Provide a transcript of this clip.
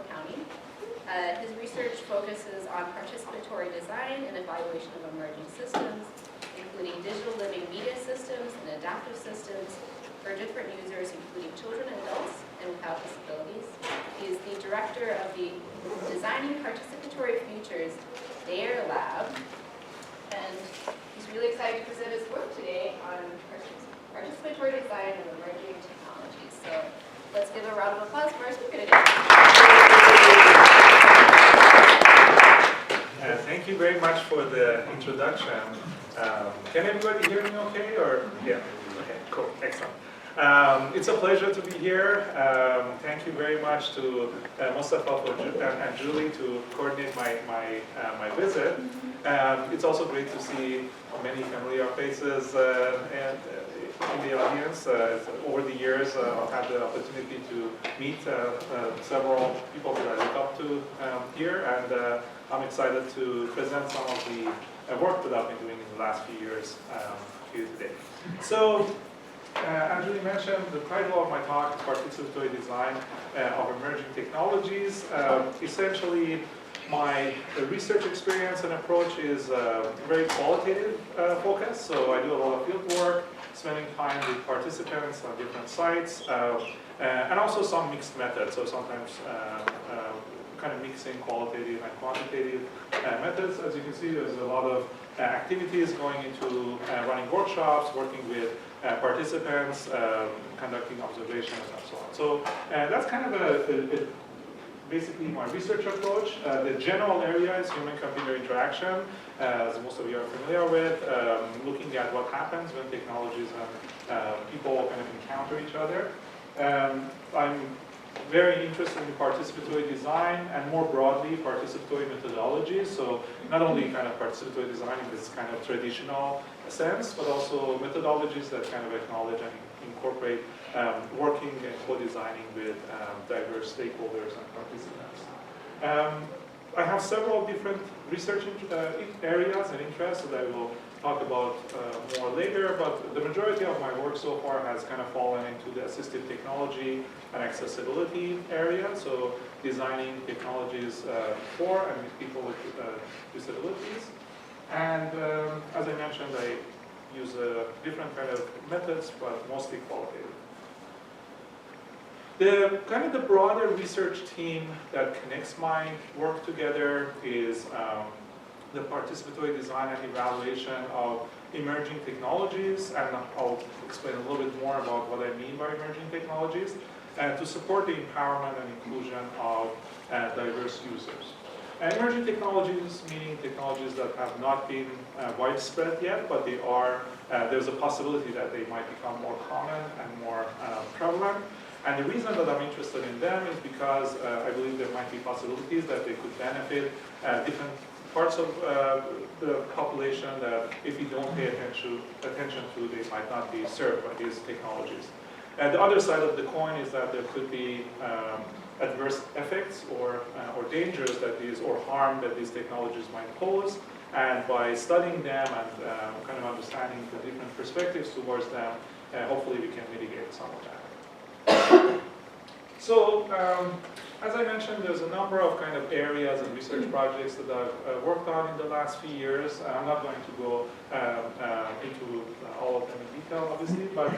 County. His research focuses on participatory design and evaluation of emerging systems, including digital living media systems and adaptive systems for different users, including children and adults and without disabilities. He is the director of the Designing Participatory Futures DARE Lab, and he's really excited to present his work today on participatory design of emerging technologies. So let's give a round of applause for our speaker today. Thank you very much for the introduction. Can everybody hear me okay? Or yeah, okay, cool, excellent. It's a pleasure to be here. Thank you very much to Mustafa and Julie to coordinate my visit. It's also great to see many familiar faces in the audience. Over the years, I've had the opportunity to meet several people that I look up to here, and I'm excited to present some of the work that I've been doing in the last few years to you today. So, as Julie mentioned, the title of my talk is Participatory Design of Emerging Technologies. Essentially, my research experience and approach is very qualitative focus. So I do a lot of field work, spending time with participants on different sites, and also some mixed methods. So sometimes kind of mixing qualitative and quantitative methods. As you can see, there's a lot of activities going into running workshops, working with participants, conducting observations, and so on. So that's kind of basically my research approach. The general area is human-computer interaction, as most of you are familiar with, looking at what happens when technologies and people kind of encounter each other. I'm very interested in participatory design and more broadly participatory methodologies. So not only kind of participatory design in this kind of traditional sense, but also methodologies that kind of acknowledge and incorporate working and co-designing with diverse stakeholders and participants. I have several different research areas and interests that I will talk about more later, but the majority of my work so far has kind of fallen into the assistive technology and accessibility area, so designing technologies for and with people with disabilities. And as I mentioned, I use different kind of methods, but mostly qualitative. The kind of the broader research team that connects my work together is the participatory design and evaluation of emerging technologies, and I'll explain a little bit more about what I mean by emerging technologies, and to support the empowerment and inclusion of diverse users. Emerging technologies, meaning technologies that have not been widespread yet, but they are, there's a possibility that they might become more common and more prevalent. And the reason that I'm interested in them is because I believe there might be possibilities that they could benefit different parts of the population that if you don't pay attention to, they might not be served by these technologies. And the other side of the coin is that there could be adverse effects or dangers that these, or harm that these technologies might pose. And by studying them and kind of understanding the different perspectives towards them, hopefully we can mitigate some of that. So, as I mentioned, there's a number of kind of areas and research projects that I've worked on in the last few years. I'm not going to go into all of them in detail, obviously, but